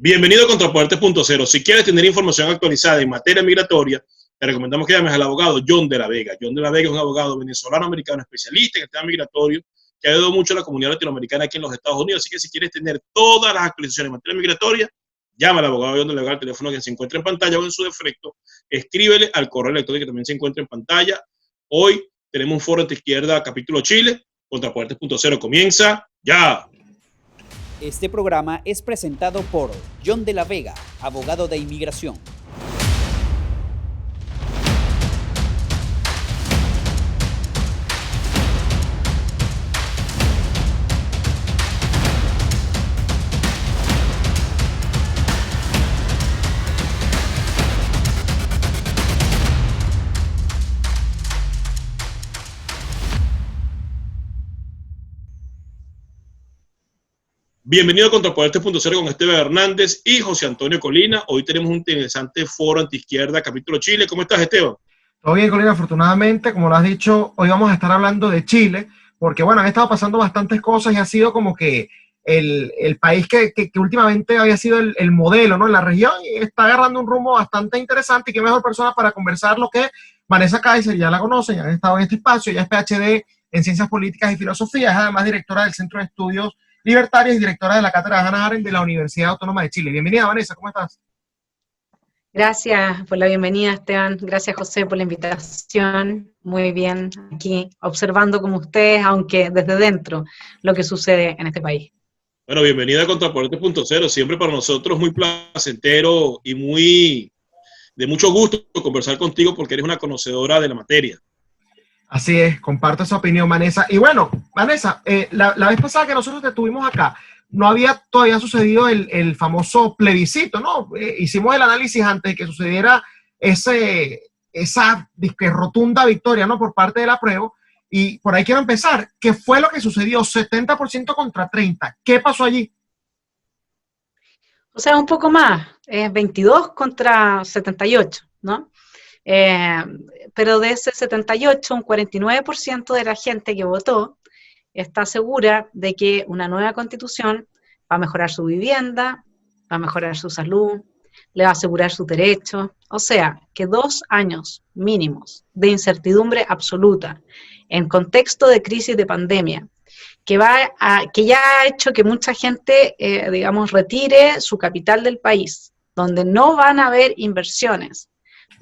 Bienvenido a Contrapuertes.0. Si quieres tener información actualizada en materia migratoria, te recomendamos que llames al abogado John de la Vega. John de la Vega es un abogado venezolano-americano especialista en el tema migratorio que ha ayudado mucho a la comunidad latinoamericana aquí en los Estados Unidos. Así que si quieres tener todas las actualizaciones en materia migratoria, llama al abogado John de la Vega al teléfono que se encuentra en pantalla o en su defecto, escríbele al correo electrónico que también se encuentra en pantalla. Hoy tenemos un foro de izquierda, capítulo Chile. Contrapuertes.0 comienza ya. Este programa es presentado por John de la Vega, abogado de inmigración. Bienvenido a Contrapuertes.0 con Esteban Hernández y José Antonio Colina. Hoy tenemos un interesante foro antiizquierda, capítulo Chile. ¿Cómo estás, Esteban? Todo bien, Colina, afortunadamente, como lo has dicho, hoy vamos a estar hablando de Chile, porque bueno, han estado pasando bastantes cosas y ha sido como que el país que últimamente había sido el modelo, ¿no?, en la región, y está agarrando un rumbo bastante interesante. Y qué mejor persona para conversar lo que Vanessa Kaiser, ya la conocen, ya han estado en este espacio, ella es PhD en Ciencias Políticas y Filosofía, es además directora del Centro de Estudios Libertarios y directora de la Cátedra Hannah Arendt de la Universidad Autónoma de Chile. Bienvenida, Vanessa, ¿cómo estás? Gracias por la bienvenida, Esteban. Gracias, José, por la invitación. Muy bien, aquí observando como ustedes, aunque desde dentro, lo que sucede en este país. Bueno, bienvenida a Contrapuertes.0. Siempre para nosotros muy placentero y de mucho gusto conversar contigo porque eres una conocedora de la materia. Así es, comparto esa opinión, Vanessa. Y bueno, Vanessa, la vez pasada que nosotros te tuvimos acá, no había todavía sucedido el famoso plebiscito, ¿no? Hicimos el análisis antes de que sucediera esa rotunda victoria, ¿no?, por parte del apruebo. Y por ahí quiero empezar. ¿Qué fue lo que sucedió? 70% contra 30%. ¿Qué pasó allí? O sea, un poco más, 22 contra 78, ¿no? Pero de ese 78, un 49% de la gente que votó está segura de que una nueva constitución va a mejorar su vivienda, va a mejorar su salud, le va a asegurar sus derechos. O sea, que 2 años mínimos de incertidumbre absoluta en contexto de crisis de pandemia, que ya ha hecho que mucha gente, retire su capital del país, donde no van a haber inversiones,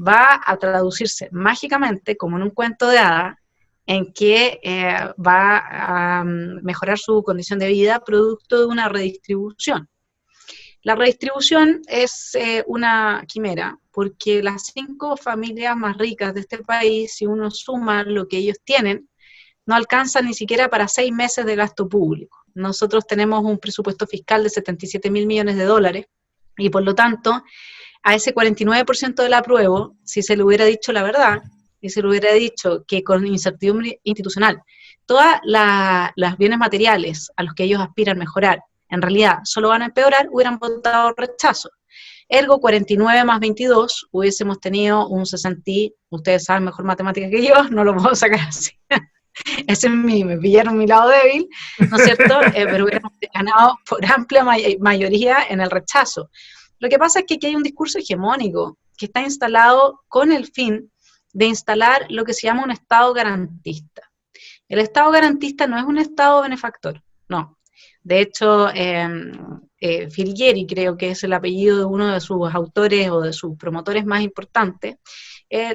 va a traducirse mágicamente, como en un cuento de hadas, en que va a mejorar su condición de vida producto de una redistribución. La redistribución es una quimera, porque las 5 familias más ricas de este país, si uno suma lo que ellos tienen, no alcanza ni siquiera para 6 meses de gasto público. Nosotros tenemos un presupuesto fiscal de 77.000 millones de dólares, y por lo tanto, a ese 49% del apruebo, si se le hubiera dicho la verdad, y se le hubiera dicho que con incertidumbre institucional, todos los bienes materiales a los que ellos aspiran mejorar, en realidad solo van a empeorar, hubieran votado rechazo. Ergo, 49 más 22, hubiésemos tenido un 60, ustedes saben mejor matemática que yo, no lo puedo sacar así. Ese es me pillaron mi lado débil, ¿no es cierto? Pero hubiéramos ganado por amplia mayoría en el rechazo. Lo que pasa es que aquí hay un discurso hegemónico que está instalado con el fin de instalar lo que se llama un Estado garantista. El Estado garantista no es un Estado benefactor, no. De hecho, Fillieri, creo que es el apellido de uno de sus autores o de sus promotores más importantes,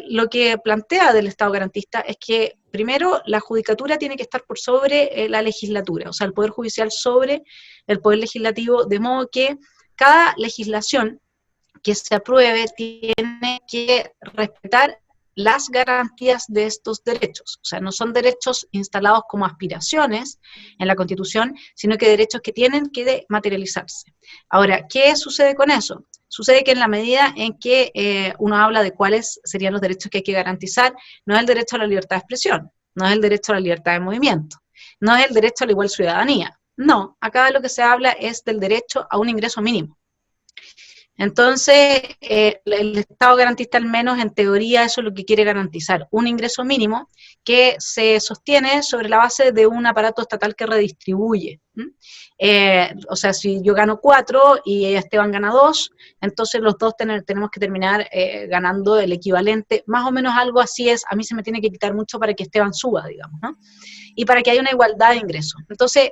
lo que plantea del Estado garantista es que, primero, la judicatura tiene que estar por sobre la legislatura, o sea, el Poder Judicial sobre el Poder Legislativo, de modo que cada legislación que se apruebe tiene que respetar las garantías de estos derechos. O sea, no son derechos instalados como aspiraciones en la Constitución, sino que derechos que tienen que materializarse. Ahora, ¿qué sucede con eso? Sucede que en la medida en que uno habla de cuáles serían los derechos que hay que garantizar, no es el derecho a la libertad de expresión, no es el derecho a la libertad de movimiento, no es el derecho a la igual ciudadanía. No, acá de lo que se habla es del derecho a un ingreso mínimo. Entonces, el Estado garantista, al menos en teoría, eso es lo que quiere garantizar, un ingreso mínimo que se sostiene sobre la base de un aparato estatal que redistribuye O sea, si yo gano 4 y Esteban gana 2, entonces los dos tenemos que terminar ganando el equivalente, más o menos algo así es, a mí se me tiene que quitar mucho para que Esteban suba, digamos, ¿no? Y para que haya una igualdad de ingresos. Entonces,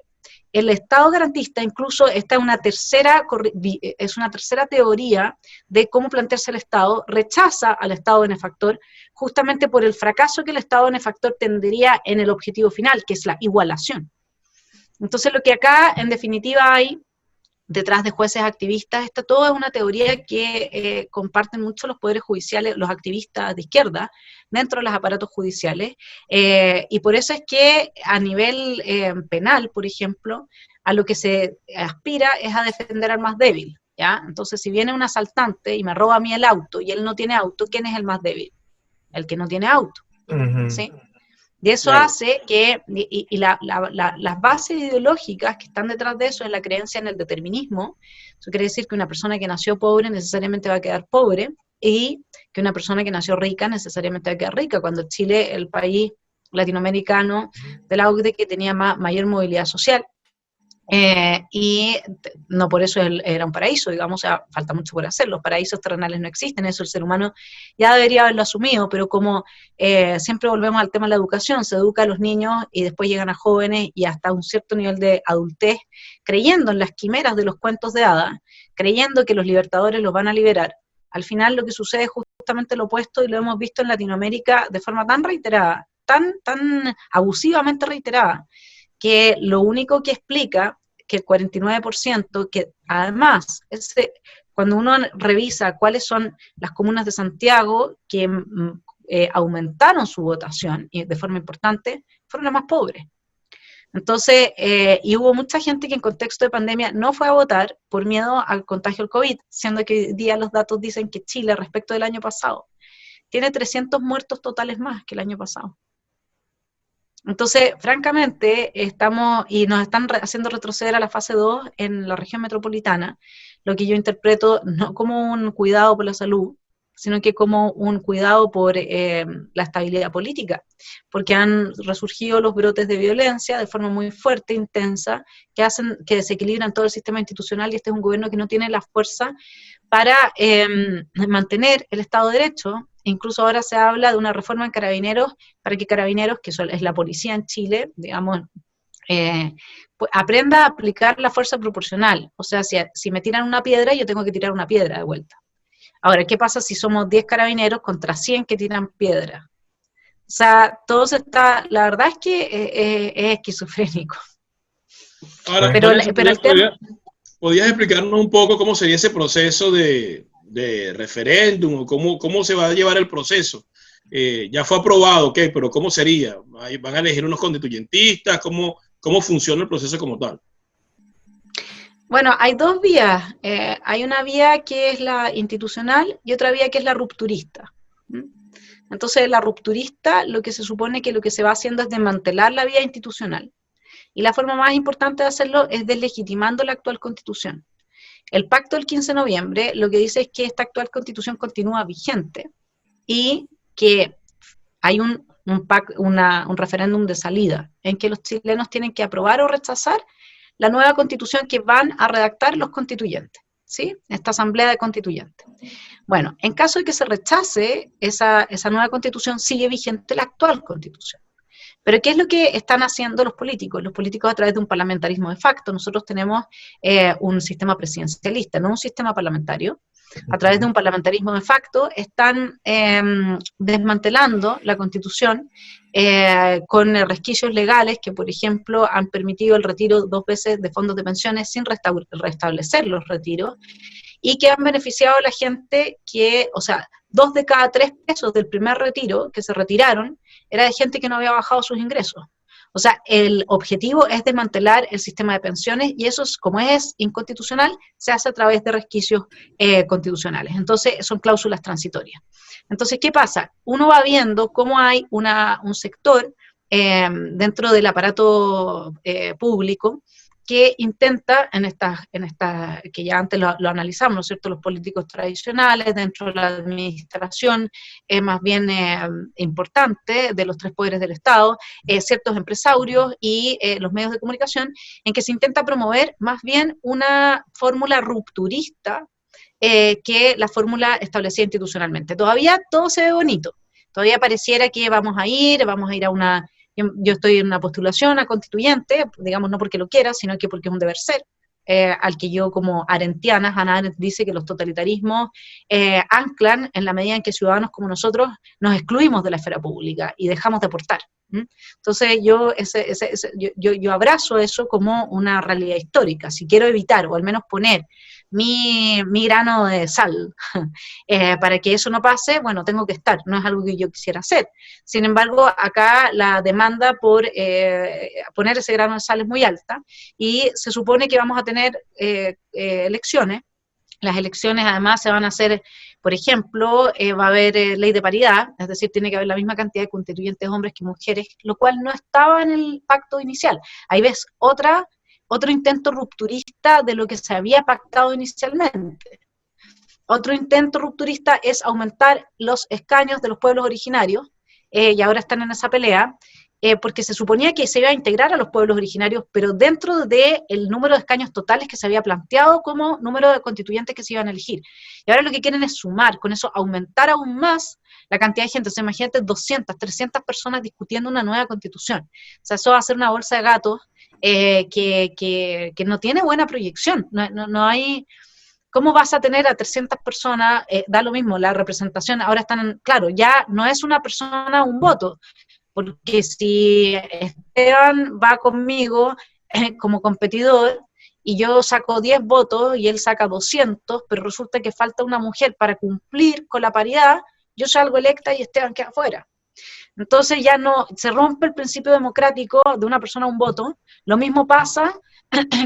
el Estado garantista, incluso esta es una tercera teoría de cómo plantearse el Estado, rechaza al Estado benefactor justamente por el fracaso que el Estado benefactor tendría en el objetivo final, que es la igualación. Entonces lo que acá en definitiva hay detrás de jueces activistas, todo es una teoría que comparten mucho los poderes judiciales, los activistas de izquierda, dentro de los aparatos judiciales, y por eso es que a nivel penal, por ejemplo, a lo que se aspira es a defender al más débil, ¿ya? Entonces, si viene un asaltante y me roba a mí el auto, y él no tiene auto, ¿quién es el más débil? El que no tiene auto, ¿sí? Y eso hace que, las bases ideológicas que están detrás de eso es la creencia en el determinismo. Eso quiere decir que una persona que nació pobre necesariamente va a quedar pobre, y que una persona que nació rica necesariamente va a quedar rica, cuando Chile, el país latinoamericano de la OCDE que tenía mayor movilidad social. Y no por eso era un paraíso, digamos, o sea, falta mucho por hacer, los paraísos terrenales no existen, eso el ser humano ya debería haberlo asumido, pero como siempre volvemos al tema de la educación, se educa a los niños y después llegan a jóvenes y hasta un cierto nivel de adultez, creyendo en las quimeras de los cuentos de hadas, creyendo que los libertadores los van a liberar. Al final lo que sucede es justamente lo opuesto, y lo hemos visto en Latinoamérica de forma tan reiterada, tan abusivamente reiterada, que lo único que explica que el 49%, que además, cuando uno revisa cuáles son las comunas de Santiago que aumentaron su votación y de forma importante, fueron las más pobres. Entonces, y hubo mucha gente que en contexto de pandemia no fue a votar por miedo al contagio del COVID, siendo que hoy día los datos dicen que Chile, respecto del año pasado, tiene 300 muertos totales más que el año pasado. Entonces, francamente, nos están haciendo retroceder a la fase 2 en la región metropolitana, lo que yo interpreto no como un cuidado por la salud, sino que como un cuidado por la estabilidad política, porque han resurgido los brotes de violencia de forma muy fuerte, intensa, que desequilibran todo el sistema institucional, y este es un gobierno que no tiene la fuerza para mantener el Estado de Derecho. Incluso ahora se habla de una reforma en Carabineros, para que Carabineros, que es la policía en Chile, digamos, pues aprenda a aplicar la fuerza proporcional. O sea, si me tiran una piedra, yo tengo que tirar una piedra de vuelta. Ahora, ¿qué pasa si somos 10 carabineros contra 100 que tiran piedra? O sea, la verdad es que es esquizofrénico. Ahora, pero el tema... ¿Podrías explicarnos un poco cómo sería ese proceso de referéndum, o cómo se va a llevar el proceso? Ya fue aprobado, ok, pero ¿cómo sería? ¿Van a elegir unos constituyentistas? ¿Cómo funciona el proceso como tal? Bueno, hay dos vías. Hay una vía que es la institucional y otra vía que es la rupturista. Entonces, la rupturista, lo que se supone que lo que se va haciendo es desmantelar la vía institucional. Y la forma más importante de hacerlo es deslegitimando la actual Constitución. El pacto del 15 de noviembre lo que dice es que esta actual Constitución continúa vigente y que hay un referéndum de salida en que los chilenos tienen que aprobar o rechazar la nueva Constitución que van a redactar los constituyentes, ¿sí? Esta asamblea de constituyentes. Bueno, en caso de que se rechace esa nueva Constitución, sigue vigente la actual Constitución. Pero ¿qué es lo que están haciendo los políticos? Los políticos, a través de un parlamentarismo de facto, nosotros tenemos un sistema presidencialista, no un sistema parlamentario. A través de un parlamentarismo de facto están desmantelando la Constitución con resquicios legales que, por ejemplo, han permitido el retiro 2 veces de fondos de pensiones sin restablecer los retiros, y que han beneficiado a la gente que, o sea, 2 de cada 3 pesos del primer retiro que se retiraron era de gente que no había bajado sus ingresos. O sea, el objetivo es desmantelar el sistema de pensiones, y eso, como es inconstitucional, se hace a través de resquicios constitucionales. Entonces, son cláusulas transitorias. Entonces, ¿qué pasa? Uno va viendo cómo hay un sector dentro del aparato público que intenta, que ya antes lo analizamos, ¿no es cierto?, los políticos tradicionales dentro de la administración más bien importante de los tres poderes del Estado, ciertos empresarios y los medios de comunicación, en que se intenta promover más bien una fórmula rupturista que la fórmula establecida institucionalmente. Todavía todo se ve bonito, todavía pareciera que vamos a ir a una... Yo estoy en una postulación a constituyente, digamos, no porque lo quiera, sino que porque es un deber ser, al que yo como arendtiana, Hannah Arendt dice que los totalitarismos anclan en la medida en que ciudadanos como nosotros nos excluimos de la esfera pública y dejamos de aportar. Entonces yo abrazo eso como una realidad histórica. Si quiero evitar, o al menos poner mi grano de sal para que eso no pase, bueno, tengo que estar, no es algo que yo quisiera hacer. Sin embargo, acá la demanda por poner ese grano de sal es muy alta, y se supone que vamos a tener elecciones. Las elecciones además se van a hacer, por ejemplo, va a haber ley de paridad, es decir, tiene que haber la misma cantidad de constituyentes hombres que mujeres, lo cual no estaba en el pacto inicial. Ahí ves otro intento rupturista de lo que se había pactado inicialmente. Otro intento rupturista es aumentar los escaños de los pueblos originarios, y ahora están en esa pelea, porque se suponía que se iba a integrar a los pueblos originarios, pero dentro del número de escaños totales que se había planteado como número de constituyentes que se iban a elegir. Y ahora lo que quieren es sumar, con eso aumentar aún más la cantidad de gente. O sea, imagínate 200, 300 personas discutiendo una nueva constitución. O sea, eso va a ser una bolsa de gatos que no tiene buena proyección. No hay... ¿Cómo vas a tener a 300 personas? Da lo mismo, la representación ahora están, claro, ya no es una persona, un voto, porque si Esteban va conmigo como competidor y yo saco 10 votos y él saca 200, pero resulta que falta una mujer para cumplir con la paridad, yo salgo electa y Esteban queda fuera. Entonces ya no, se rompe el principio democrático de una persona un voto. Lo mismo pasa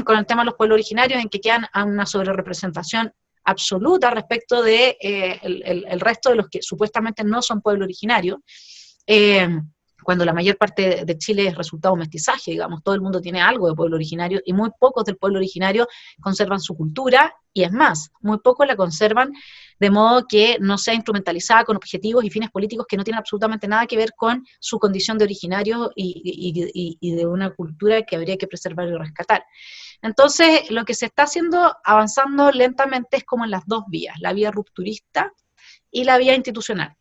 con el tema de los pueblos originarios, en que quedan a una sobrerepresentación absoluta respecto de el resto de los que supuestamente no son pueblo originario, cuando la mayor parte de Chile es resultado de mestizaje, digamos, todo el mundo tiene algo de pueblo originario, y muy pocos del pueblo originario conservan su cultura, y es más, muy pocos la conservan de modo que no sea instrumentalizada con objetivos y fines políticos que no tienen absolutamente nada que ver con su condición de originario y de una cultura que habría que preservar y rescatar. Entonces, lo que se está haciendo, avanzando lentamente, es como en las dos vías, la vía rupturista y la vía institucional.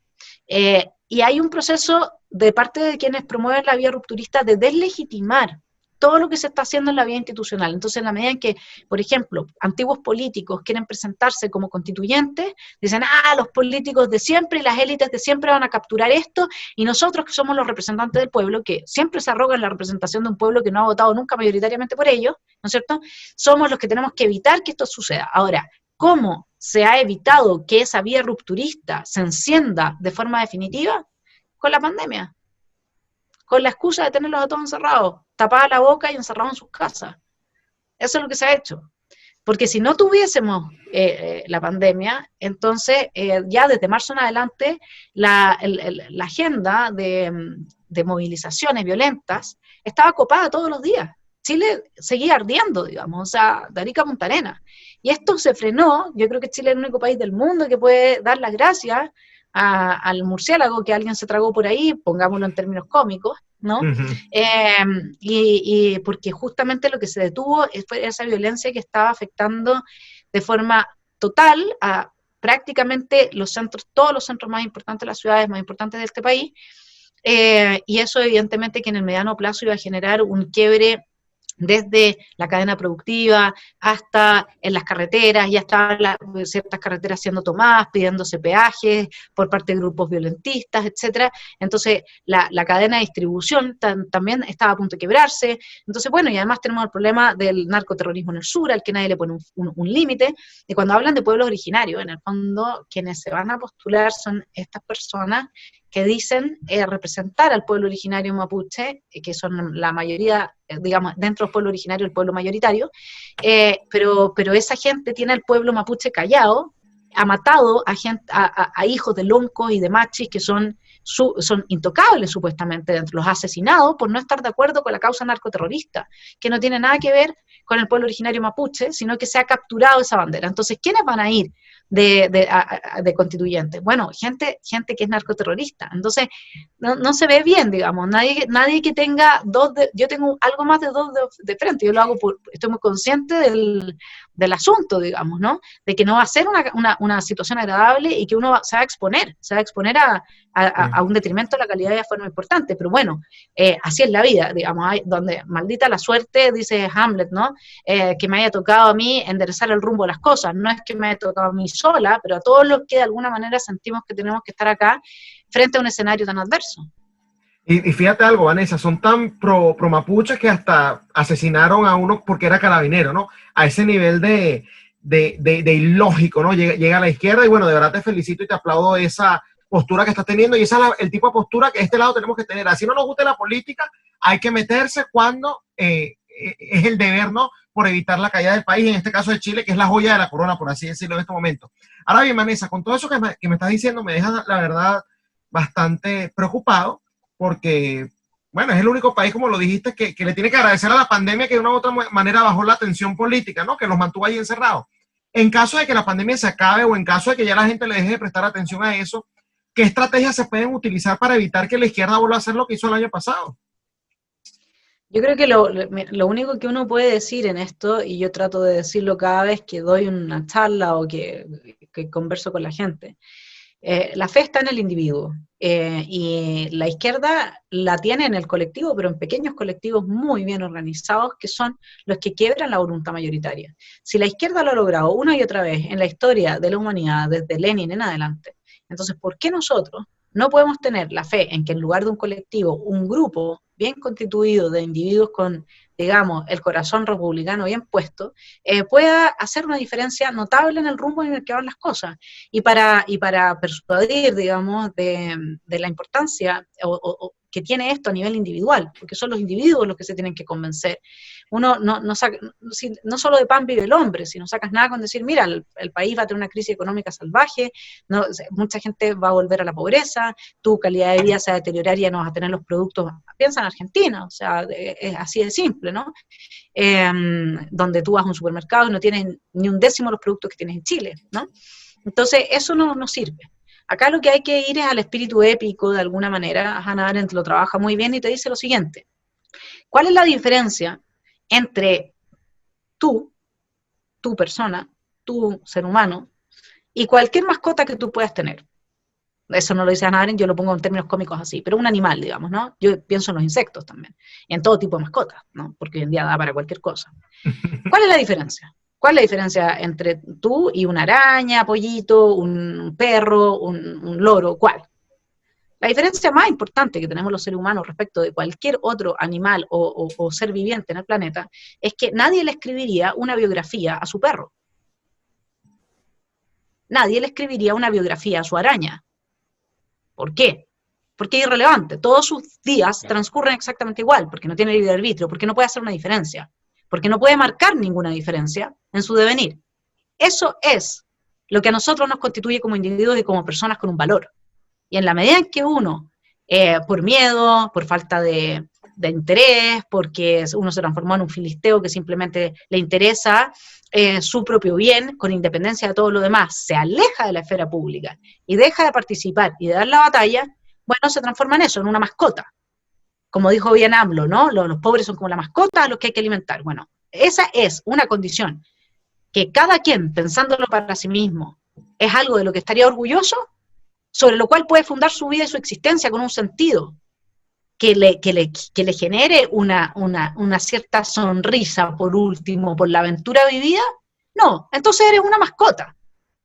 Y hay un proceso de parte de quienes promueven la vía rupturista de deslegitimar todo lo que se está haciendo en la vía institucional. Entonces, en la medida en que, por ejemplo, antiguos políticos quieren presentarse como constituyentes, dicen, los políticos de siempre y las élites de siempre van a capturar esto, y nosotros, que somos los representantes del pueblo, que siempre se arrogan la representación de un pueblo que no ha votado nunca mayoritariamente por ellos, ¿no es cierto?, somos los que tenemos que evitar que esto suceda. Ahora, ¿cómo se ha evitado que esa vía rupturista se encienda de forma definitiva? Con la pandemia, con la excusa de tenerlos a todos encerrados, tapada la boca y encerrados en sus casas. Eso es lo que se ha hecho. Porque si no tuviésemos la pandemia, entonces ya desde marzo en adelante la agenda de movilizaciones violentas estaba copada todos los días. Chile seguía ardiendo, digamos, o sea, de Arica a Punta Arenas. Y esto se frenó. Yo creo que Chile es el único país del mundo que puede dar las gracias al murciélago que alguien se tragó por ahí, pongámoslo en términos cómicos, ¿no? Uh-huh. Y porque justamente lo que se detuvo fue esa violencia que estaba afectando de forma total a prácticamente todos los centros más importantes de las ciudades más importantes de este país, y eso evidentemente que en el mediano plazo iba a generar un quiebre desde la cadena productiva hasta en las carreteras. Ya estaban ciertas carreteras siendo tomadas, pidiéndose peajes por parte de grupos violentistas, etcétera. Entonces la cadena de distribución también estaba a punto de quebrarse. Entonces, bueno, y además tenemos el problema del narcoterrorismo en el sur, al que nadie le pone un límite. Y cuando hablan de pueblos originarios, en el fondo quienes se van a postular son estas personas que dicen representar al pueblo originario mapuche, que son la mayoría, digamos, dentro del pueblo originario, el pueblo mayoritario, pero esa gente tiene al pueblo mapuche callado, ha matado a hijos de loncos y de machis que son intocables supuestamente, los ha asesinado por no estar de acuerdo con la causa narcoterrorista, que no tiene nada que ver con el pueblo originario mapuche, sino que se ha capturado esa bandera. Entonces, ¿quiénes van a ir de constituyentes? Bueno, gente que es narcoterrorista. Entonces, no se ve bien, digamos, nadie que tenga yo tengo algo más de dos de frente, yo lo hago estoy muy consciente del asunto, digamos, ¿no? De que no va a ser una situación agradable y que uno se va a exponer a un detrimento de la calidad de forma importante, pero bueno, así es la vida, digamos, donde maldita la suerte, dice Hamlet, ¿no? Que me haya tocado a mí enderezar el rumbo de las cosas, no es que me haya tocado a mí sola, pero a todos los que de alguna manera sentimos que tenemos que estar acá frente a un escenario tan adverso. Y fíjate algo, Vanessa, son tan pro mapuches que hasta asesinaron a uno porque era carabinero, ¿no? A ese nivel de ilógico, ¿no? Llega a la izquierda y bueno, de verdad te felicito y te aplaudo esa postura que estás teniendo y esa es el tipo de postura que este lado tenemos que tener. Así no nos guste la política, hay que meterse cuando es el deber, ¿no? Por evitar la caída del país, en este caso de Chile, que es la joya de la corona, por así decirlo en este momento. Ahora bien, Vanessa, con todo eso que me estás diciendo, me deja, la verdad, bastante preocupado, porque, bueno, es el único país, como lo dijiste, que le tiene que agradecer a la pandemia que de una u otra manera bajó la tensión política, ¿no? Que los mantuvo ahí encerrados. En caso de que la pandemia se acabe o en caso de que ya la gente le deje de prestar atención a eso, ¿qué estrategias se pueden utilizar para evitar que la izquierda vuelva a hacer lo que hizo el año pasado? Yo creo que lo único que uno puede decir en esto, y yo trato de decirlo cada vez que doy una charla o que converso con la gente, la fe está en el individuo, y la izquierda la tiene en el colectivo, pero en pequeños colectivos muy bien organizados, que son los que quiebran la voluntad mayoritaria. Si la izquierda lo ha logrado una y otra vez en la historia de la humanidad, desde Lenin en adelante, entonces, ¿por qué nosotros no podemos tener la fe en que en lugar de un colectivo, un grupo bien constituido de individuos con, digamos, el corazón republicano bien puesto, pueda hacer una diferencia notable en el rumbo en el que van las cosas? Y para persuadir, digamos, de la importancia que tiene esto a nivel individual, porque son los individuos los que se tienen que convencer. Uno no solo de pan vive el hombre, si no sacas nada con decir, mira, el país va a tener una crisis económica salvaje, mucha gente va a volver a la pobreza, tu calidad de vida se va a deteriorar y ya no vas a tener los productos. Piensa en Argentina, o sea, es así de simple, ¿no? Donde tú vas a un supermercado y no tienes ni un décimo de los productos que tienes en Chile, ¿no? Entonces, eso no sirve. Acá lo que hay que ir es al espíritu épico, de alguna manera. Hannah Arendt lo trabaja muy bien y te dice lo siguiente: ¿cuál es la diferencia entre tu persona, tu ser humano, y cualquier mascota que tú puedas tener? Eso no lo dice Hannah Arendt, yo lo pongo en términos cómicos así, pero un animal, digamos, ¿no? Yo pienso en los insectos también, en todo tipo de mascotas, ¿no? Porque hoy en día da para cualquier cosa. ¿Cuál es la diferencia? ¿Cuál es la diferencia entre tú y una araña, pollito, un perro, un loro? ¿Cuál? La diferencia más importante que tenemos los seres humanos respecto de cualquier otro animal o ser viviente en el planeta es que nadie le escribiría una biografía a su perro. Nadie le escribiría una biografía a su araña. ¿Por qué? Porque es irrelevante. Todos sus días transcurren exactamente igual, porque no tiene libre arbitrio, porque no puede hacer una diferencia, porque no puede marcar ninguna diferencia en su devenir. Eso es lo que a nosotros nos constituye como individuos y como personas con un valor. Y en la medida en que uno, por miedo, por falta de interés, porque uno se transformó en un filisteo que simplemente le interesa su propio bien, con independencia de todo lo demás, se aleja de la esfera pública y deja de participar y de dar la batalla, bueno, se transforma en eso, en una mascota. Como dijo bien AMLO, ¿no? Los pobres son como la mascota a los que hay que alimentar. Bueno, esa es una condición que cada quien, pensándolo para sí mismo, es algo de lo que estaría orgulloso, sobre lo cual puede fundar su vida y su existencia con un sentido que le genere una cierta sonrisa, por último, por la aventura vivida. No, entonces eres una mascota.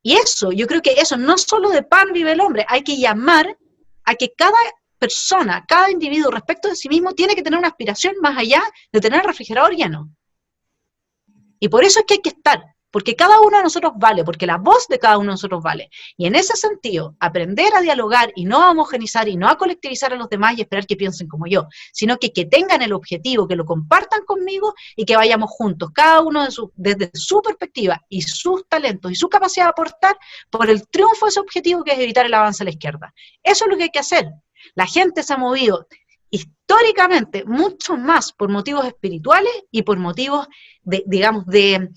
Y eso, yo creo que eso, no solo de pan vive el hombre, hay que llamar a que cada persona, cada individuo respecto de sí mismo tiene que tener una aspiración más allá de tener el refrigerador lleno. Y por eso es que hay que estar, porque cada uno de nosotros vale, porque la voz de cada uno de nosotros vale. Y en ese sentido, aprender a dialogar y no a homogenizar y no a colectivizar a los demás y esperar que piensen como yo, sino que tengan el objetivo, que lo compartan conmigo y que vayamos juntos, cada uno desde su perspectiva y sus talentos y su capacidad de aportar por el triunfo de ese objetivo, que es evitar el avance a la izquierda. Eso es lo que hay que hacer. La gente se ha movido históricamente mucho más por motivos espirituales y por motivos digamos, de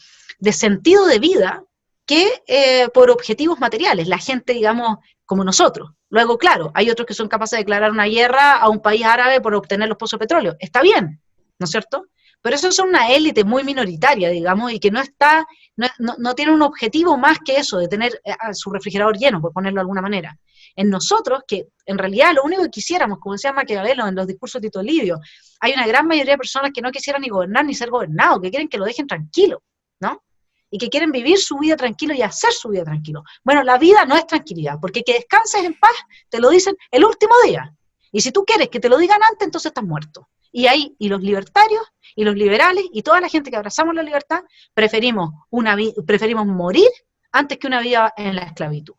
sentido de vida que por objetivos materiales. La gente, digamos, como nosotros. Luego, claro, hay otros que son capaces de declarar una guerra a un país árabe por obtener los pozos de petróleo. Está bien, ¿no es cierto? Pero eso es una élite muy minoritaria, digamos, y que no tiene un objetivo más que eso, de tener su refrigerador lleno, por ponerlo de alguna manera. En nosotros, que en realidad lo único que quisiéramos, como decía Maquiavelo en los discursos de Tito Livio, hay una gran mayoría de personas que no quisieran ni gobernar ni ser gobernados, que quieren que lo dejen tranquilo, ¿no? Y que quieren vivir su vida tranquilo y hacer su vida tranquilo. Bueno, la vida no es tranquilidad, porque que descanses en paz, te lo dicen el último día. Y si tú quieres que te lo digan antes, entonces estás muerto. Y ahí, y los libertarios, y los liberales, y toda la gente que abrazamos la libertad, preferimos morir antes que una vida en la esclavitud.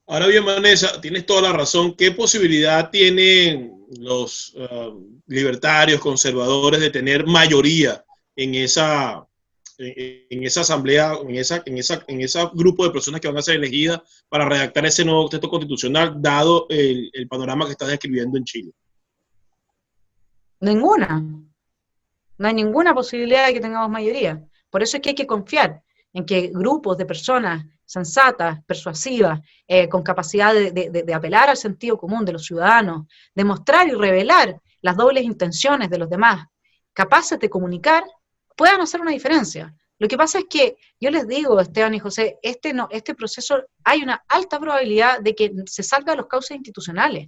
Ahora bien, Vanessa, tienes toda la razón. ¿Qué posibilidad tienen los libertarios, conservadores, de tener mayoría en esa asamblea, en ese grupo de personas que van a ser elegidas para redactar ese nuevo texto constitucional, dado el panorama que estás describiendo en Chile? Ninguna. No hay ninguna posibilidad de que tengamos mayoría. Por eso es que hay que confiar en que grupos de personas sensatas, persuasivas, con capacidad de apelar al sentido común de los ciudadanos, de mostrar y revelar las dobles intenciones de los demás, capaces de comunicar, puedan hacer una diferencia. Lo que pasa es que, yo les digo, Esteban y José, este proceso hay una alta probabilidad de que se salga de los cauces institucionales.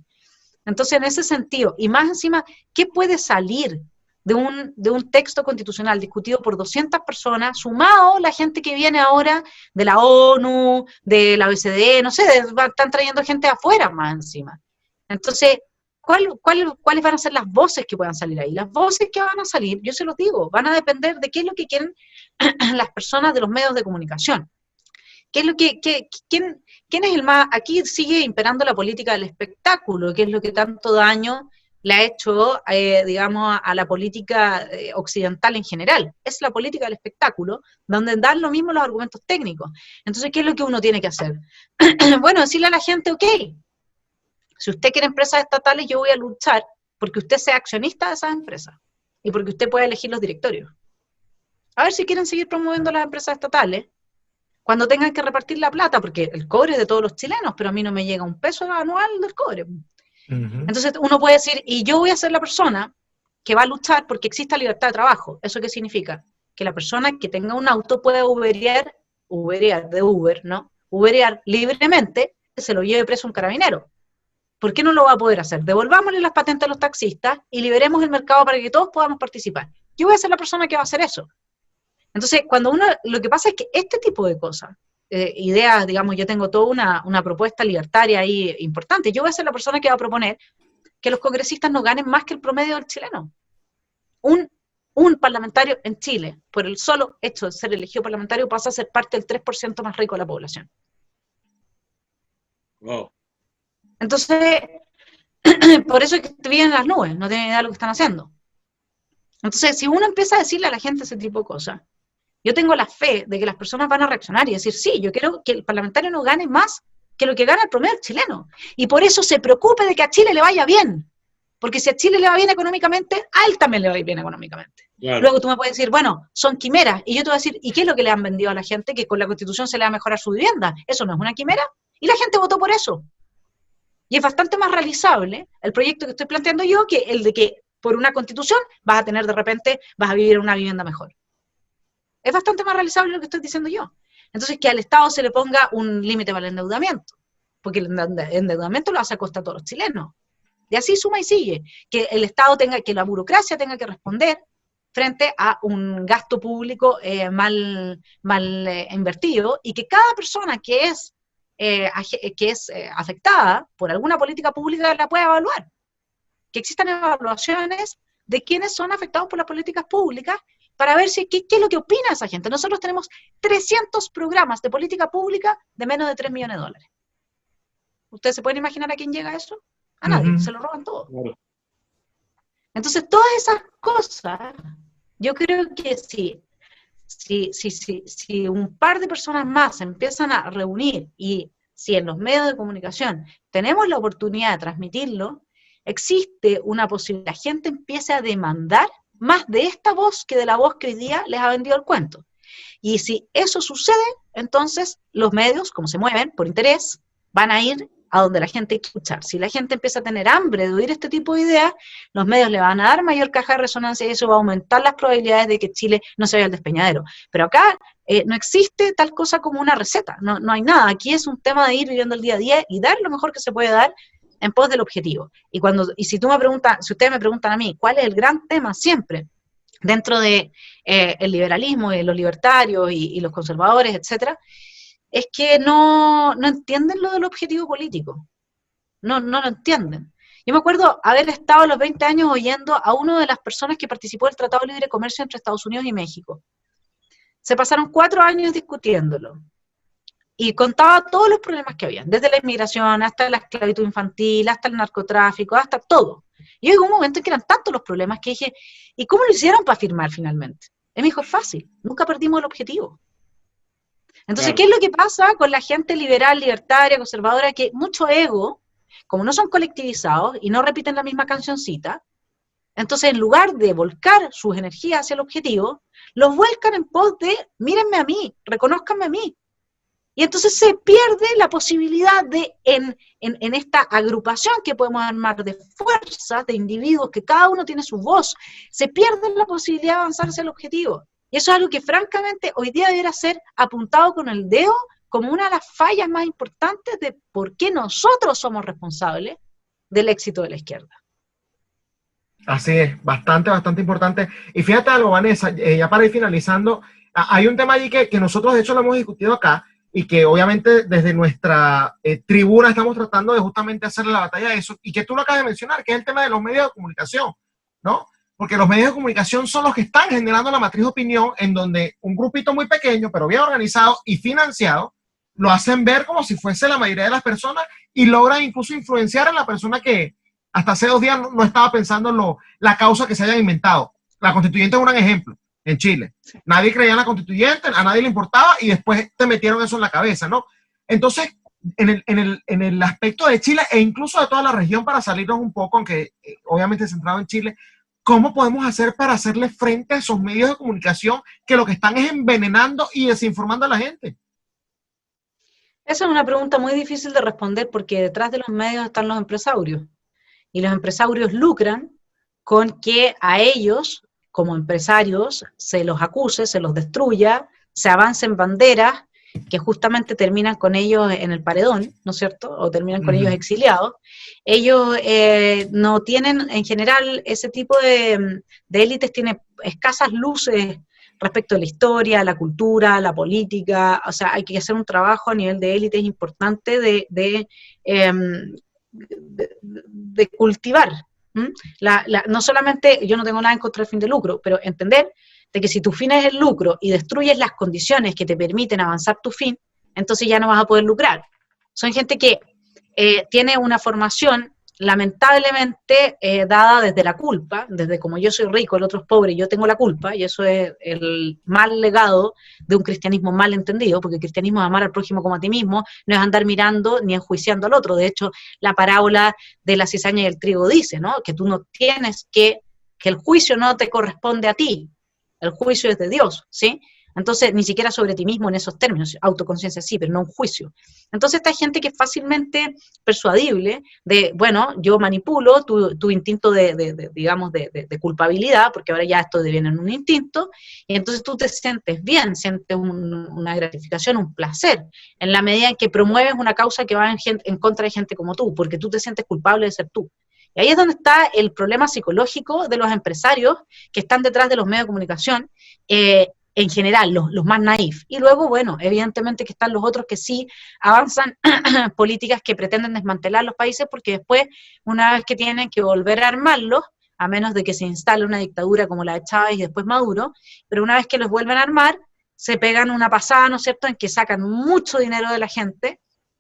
Entonces, en ese sentido, y más encima, ¿qué puede salir de un texto constitucional discutido por 200 personas, sumado la gente que viene ahora de la ONU, de la OECD, no sé, están trayendo gente de afuera más encima? Entonces, ¿cuáles van a ser las voces que puedan salir ahí? Las voces que van a salir, yo se los digo, van a depender de qué es lo que quieren las personas de los medios de comunicación. ¿Qué es lo quién es el más? Aquí sigue imperando la política del espectáculo, que es lo que tanto daño le ha hecho, digamos, a la política occidental en general. Es la política del espectáculo, donde dan lo mismo los argumentos técnicos. Entonces, ¿qué es lo que uno tiene que hacer? Bueno, decirle a la gente, ok, si usted quiere empresas estatales, yo voy a luchar porque usted sea accionista de esas empresas y porque usted pueda elegir los directorios. A ver si quieren seguir promoviendo las empresas estatales cuando tengan que repartir la plata, porque el cobre es de todos los chilenos, pero a mí no me llega un peso anual del cobre. Entonces uno puede decir, y yo voy a ser la persona que va a luchar porque exista libertad de trabajo. ¿Eso qué significa? Que la persona que tenga un auto pueda uberear de Uber, ¿no? Uberear libremente, que se lo lleve preso un carabinero. ¿Por qué no lo va a poder hacer? Devolvámosle las patentes a los taxistas y liberemos el mercado para que todos podamos participar. Yo voy a ser la persona que va a hacer eso. Entonces, lo que pasa es que este tipo de cosas, ideas, digamos, yo tengo toda una propuesta libertaria ahí importante. Yo voy a ser la persona que va a proponer que los congresistas no ganen más que el promedio del chileno. Un parlamentario en Chile, por el solo hecho de ser elegido parlamentario, pasa a ser parte del 3% más rico de la población. Wow. Entonces, por eso es que viven en las nubes, no tienen idea de lo que están haciendo. Entonces, si uno empieza a decirle a la gente ese tipo de cosas, yo tengo la fe de que las personas van a reaccionar y decir, sí, yo quiero que el parlamentario no gane más que lo que gana el promedio chileno. Y por eso se preocupe de que a Chile le vaya bien. Porque si a Chile le va bien económicamente, a él también le va a ir bien económicamente. Claro. Luego tú me puedes decir, bueno, son quimeras. Y yo te voy a decir, ¿y qué es lo que le han vendido a la gente? Que con la Constitución se le va a mejorar su vivienda. ¿Eso no es una quimera? Y la gente votó por eso. Y es bastante más realizable el proyecto que estoy planteando yo que el de que por una Constitución vas a tener de repente, vas a vivir en una vivienda mejor. Es bastante más realizable lo que estoy diciendo yo. Entonces, que al Estado se le ponga un límite para el endeudamiento, porque el endeudamiento lo hace a costa de todos los chilenos. Y así suma y sigue. Que el Estado que la burocracia tenga que responder frente a un gasto público mal invertido, y que cada persona que es afectada por alguna política pública la pueda evaluar. Que existan evaluaciones de quienes son afectados por las políticas públicas, para ver qué es lo que opina esa gente. Nosotros tenemos 300 programas de política pública de menos de $3 millones. ¿Ustedes se pueden imaginar a quién llega eso? A nadie, se lo roban todo. Entonces, todas esas cosas, yo creo que si un par de personas más se empiezan a reunir, y si en los medios de comunicación tenemos la oportunidad de transmitirlo, existe una posibilidad, la gente empiece a demandar más de esta voz que de la voz que hoy día les ha vendido el cuento. Y si eso sucede, entonces los medios, como se mueven por interés, van a ir a donde la gente quiere escuchar. Si la gente empieza a tener hambre de oír este tipo de ideas, los medios le van a dar mayor caja de resonancia y eso va a aumentar las probabilidades de que Chile no se vaya al despeñadero. Pero acá no existe tal cosa como una receta, no hay nada. Aquí es un tema de ir viviendo el día a día y dar lo mejor que se puede dar en pos del objetivo. Si ustedes me preguntan a mí, ¿cuál es el gran tema siempre dentro de el liberalismo y los libertarios y los conservadores, etcétera? Es que no entienden lo del objetivo político. No lo entienden. Yo me acuerdo haber estado a los 20 años oyendo a una de las personas que participó del Tratado de Libre Comercio entre Estados Unidos y México. Se pasaron 4 años discutiéndolo. Y contaba todos los problemas que había, desde la inmigración hasta la esclavitud infantil, hasta el narcotráfico, hasta todo. Y llegó un momento en que eran tantos los problemas que dije, ¿y cómo lo hicieron para firmar finalmente? Y me dijo, es fácil, nunca perdimos el objetivo. Entonces, claro. ¿Qué es lo que pasa con la gente liberal, libertaria, conservadora? Que mucho ego, como no son colectivizados y no repiten la misma cancioncita, entonces en lugar de volcar sus energías hacia el objetivo, los vuelcan en pos de, mírenme a mí, reconózcanme a mí. Y entonces se pierde la posibilidad de, en esta agrupación que podemos armar de fuerzas, de individuos, que cada uno tiene su voz, se pierde la posibilidad de avanzar hacia el objetivo. Y eso es algo que francamente hoy día debería ser apuntado con el dedo como una de las fallas más importantes de por qué nosotros somos responsables del éxito de la izquierda. Así es, bastante importante. Y fíjate algo, Vanessa, ya para ir finalizando, hay un tema allí que nosotros de hecho lo hemos discutido acá, y que obviamente desde nuestra tribuna estamos tratando de justamente hacerle la batalla a eso, y que tú lo acabas de mencionar, que es el tema de los medios de comunicación, ¿no? Porque los medios de comunicación son los que están generando la matriz de opinión, en donde un grupito muy pequeño, pero bien organizado y financiado, lo hacen ver como si fuese la mayoría de las personas, y logran incluso influenciar a la persona que hasta hace 2 días no estaba pensando en la causa que se hayan inventado. La constituyente es un gran ejemplo. En Chile. Nadie creía en la constituyente, a nadie le importaba y después te metieron eso en la cabeza, ¿no? Entonces, en el aspecto de Chile e incluso de toda la región, para salirnos un poco, aunque obviamente centrado en Chile, ¿cómo podemos hacer para hacerle frente a esos medios de comunicación que lo que están es envenenando y desinformando a la gente? Esa es una pregunta muy difícil de responder porque detrás de los medios están los empresarios. Y los empresarios lucran con que a ellos, como empresarios, se los acuse, se los destruya, se avancen banderas que justamente terminan con ellos en el paredón, ¿no es cierto? O terminan con ellos exiliados. Ellos no tienen, en general, ese tipo de élites tiene escasas luces respecto a la historia, la cultura, la política. O sea, hay que hacer un trabajo a nivel de élites importante de cultivar. No solamente, yo no tengo nada en contra del fin de lucro, pero entender de que si tu fin es el lucro y destruyes las condiciones que te permiten avanzar tu fin, entonces ya no vas a poder lucrar. Son gente que tiene una formación lamentablemente dada desde la culpa, desde como yo soy rico, el otro es pobre y yo tengo la culpa, y eso es el mal legado de un cristianismo mal entendido, porque el cristianismo es amar al prójimo como a ti mismo, no es andar mirando ni enjuiciando al otro. De hecho, la parábola de la cizaña y el trigo dice, ¿no? Que tú no tienes que el juicio no te corresponde a ti, el juicio es de Dios, ¿sí? Entonces, ni siquiera sobre ti mismo en esos términos, autoconciencia sí, pero no un juicio. Entonces, esta gente que es fácilmente persuadible de, bueno, yo manipulo tu instinto digamos, de culpabilidad, porque ahora ya esto deviene en un instinto, y entonces tú te sientes bien, sientes una gratificación, un placer, en la medida en que promueves una causa que va en contra de gente como tú, porque tú te sientes culpable de ser tú. Y ahí es donde está el problema psicológico de los empresarios que están detrás de los medios de comunicación, en general, los más naif. Y luego, bueno, evidentemente que están los otros que sí avanzan políticas que pretenden desmantelar los países, porque después, una vez que tienen que volver a armarlos, a menos de que se instale una dictadura como la de Chávez y después Maduro, pero una vez que los vuelven a armar, se pegan una pasada, ¿no es cierto?, en que sacan mucho dinero de la gente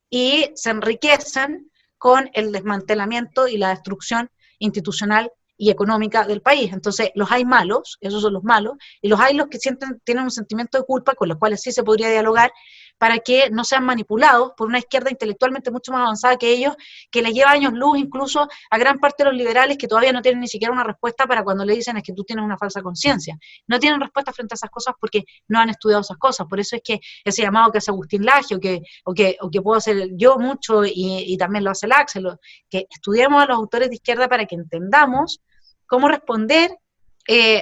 y se enriquecen con el desmantelamiento y la destrucción institucional y económica del país. Entonces, los hay malos, esos son los malos, y los hay los que tienen un sentimiento de culpa, con los cuales sí se podría dialogar, para que no sean manipulados por una izquierda intelectualmente mucho más avanzada que ellos, que les lleva años luz incluso a gran parte de los liberales que todavía no tienen ni siquiera una respuesta para cuando le dicen es que tú tienes una falsa conciencia. No tienen respuesta frente a esas cosas porque no han estudiado esas cosas. Por eso es que ese llamado que hace Agustín Laje o que puedo hacer yo mucho y también lo hace el Axel, que estudiemos a los autores de izquierda para que entendamos cómo responder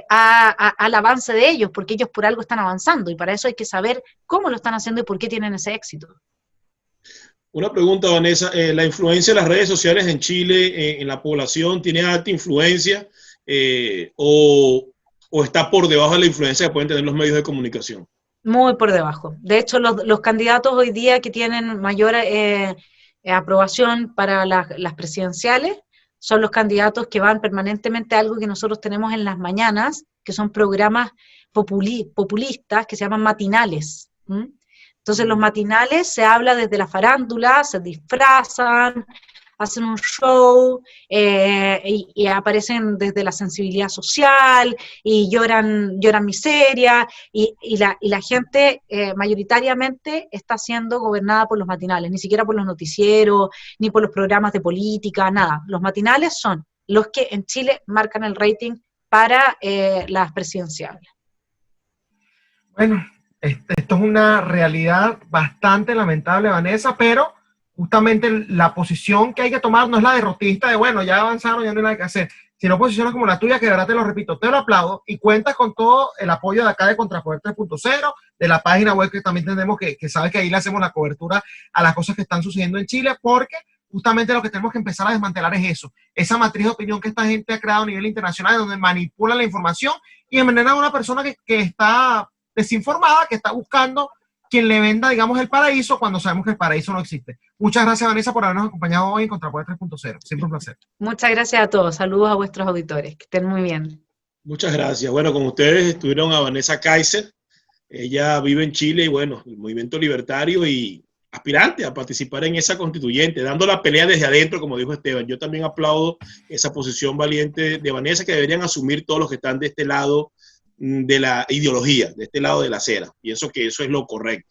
al avance de ellos, porque ellos por algo están avanzando y para eso hay que saber cómo lo están haciendo y por qué tienen ese éxito. Una pregunta, Vanessa, ¿la influencia de las redes sociales en Chile en la población tiene alta influencia o está por debajo de la influencia que pueden tener los medios de comunicación? Muy por debajo. De hecho, los candidatos hoy día que tienen mayor aprobación para las presidenciales son los candidatos que van permanentemente a algo que nosotros tenemos en las mañanas, que son programas populistas que se llaman matinales. Entonces, los matinales se habla desde la farándula, se disfrazan, hacen un show y aparecen desde la sensibilidad social y lloran miseria y la gente mayoritariamente está siendo gobernada por los matinales, ni siquiera por los noticieros, ni por los programas de política, nada. Los matinales son los que en Chile marcan el rating para las presidenciales. Bueno, esto es una realidad bastante lamentable, Vanessa, pero justamente la posición que hay que tomar no es la derrotista de, bueno, ya avanzaron, ya no hay nada que hacer, sino posiciones como la tuya, que de verdad te lo repito, te lo aplaudo, y cuentas con todo el apoyo de acá de Contrapoder 3.0, de la página web que también tenemos, que sabes que ahí le hacemos la cobertura a las cosas que están sucediendo en Chile, porque justamente lo que tenemos que empezar a desmantelar es eso, esa matriz de opinión que esta gente ha creado a nivel internacional, donde manipula la información y envenena a una persona que está desinformada, que está buscando quien le venda, digamos, el paraíso cuando sabemos que el paraíso no existe. Muchas gracias, Vanessa, por habernos acompañado hoy en Contrapoder 3.0. Siempre un placer. Muchas gracias a todos. Saludos a vuestros auditores. Que estén muy bien. Muchas gracias. Bueno, con ustedes estuvieron a Vanessa Kaiser. Ella vive en Chile y, bueno, el movimiento libertario y aspirante a participar en esa constituyente, dando la pelea desde adentro, como dijo Esteban. Yo también aplaudo esa posición valiente de Vanessa, que deberían asumir todos los que están de este lado de la ideología, de este lado de la acera. Pienso que eso es lo correcto.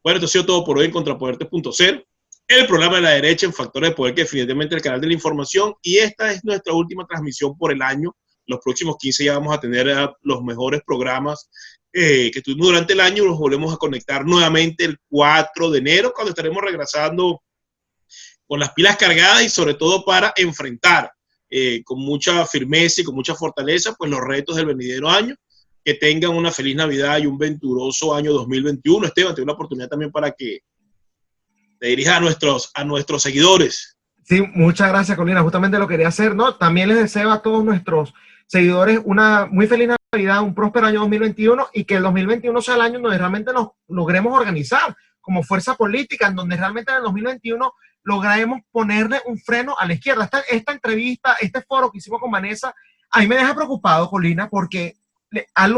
Bueno, esto ha sido todo por hoy en Contrapoder 3.0, el programa de la derecha en Factores de Poder, que definitivamente es el canal de la información, y esta es nuestra última transmisión por el año. Los próximos 15 ya vamos a tener los mejores programas que tuvimos durante el año. Nos volvemos a conectar nuevamente el 4 de enero, cuando estaremos regresando con las pilas cargadas y sobre todo para enfrentar con mucha firmeza y con mucha fortaleza pues los retos del venidero año. Que tengan una feliz Navidad y un venturoso año 2021. Esteban, te doy una oportunidad también para que te dirijas a nuestros seguidores. Sí, muchas gracias, Colina. Justamente lo quería hacer, ¿no? También les deseo a todos nuestros seguidores una muy feliz Navidad, un próspero año 2021 y que el 2021 sea el año donde realmente nos logremos organizar como fuerza política, en donde realmente en el 2021 lograremos ponerle un freno a la izquierda. Esta entrevista, este foro que hicimos con Vanessa, a mí me deja preocupado, Colina, porque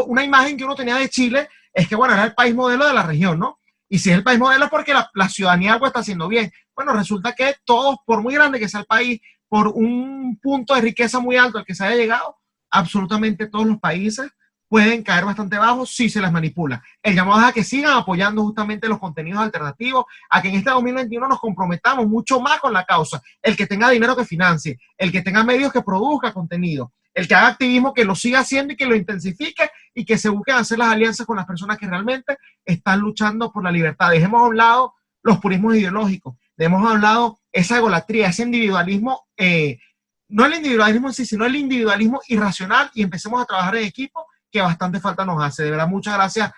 una imagen que uno tenía de Chile es que, bueno, era el país modelo de la región, ¿no? Y si es el país modelo es porque la ciudadanía algo está haciendo bien. Bueno, resulta que todos, por muy grande que sea el país, por un punto de riqueza muy alto al que se haya llegado, absolutamente todos los países pueden caer bastante bajo si se las manipula. El llamado es a que sigan apoyando justamente los contenidos alternativos, a que en este 2021 nos comprometamos mucho más con la causa. El que tenga dinero que financie, el que tenga medios que produzca contenido, el que haga activismo que lo siga haciendo y que lo intensifique y que se busquen hacer las alianzas con las personas que realmente están luchando por la libertad. Dejemos a un lado los purismos ideológicos, dejemos a un lado esa egolatría, ese individualismo, no el individualismo en sí, sino el individualismo irracional y empecemos a trabajar en equipo, que bastante falta nos hace. De verdad, muchas gracias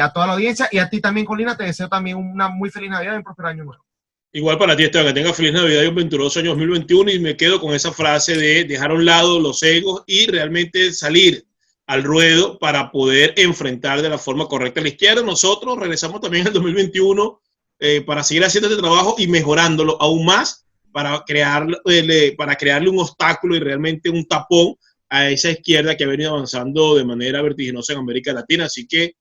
a toda la audiencia y a ti también, Colina, te deseo también una muy feliz Navidad y un próspero año nuevo. Igual para ti, Esteban, que tenga feliz Navidad y un venturoso año 2021 y me quedo con esa frase de dejar a un lado los egos y realmente salir al ruedo para poder enfrentar de la forma correcta a la izquierda. Nosotros regresamos también en el 2021 para seguir haciendo este trabajo y mejorándolo aún más para crearle un obstáculo y realmente un tapón a esa izquierda que ha venido avanzando de manera vertiginosa en América Latina. Así que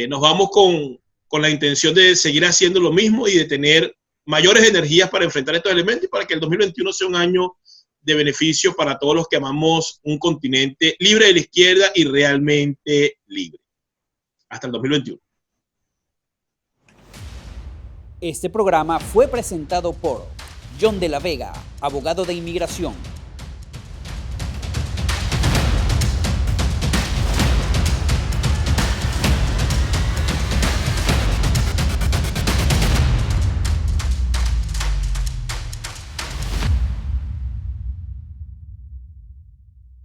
nos vamos con la intención de seguir haciendo lo mismo y de tener mayores energías para enfrentar estos elementos y para que el 2021 sea un año de beneficio para todos los que amamos un continente libre de la izquierda y realmente libre. Hasta el 2021. Este programa fue presentado por John de la Vega, abogado de inmigración.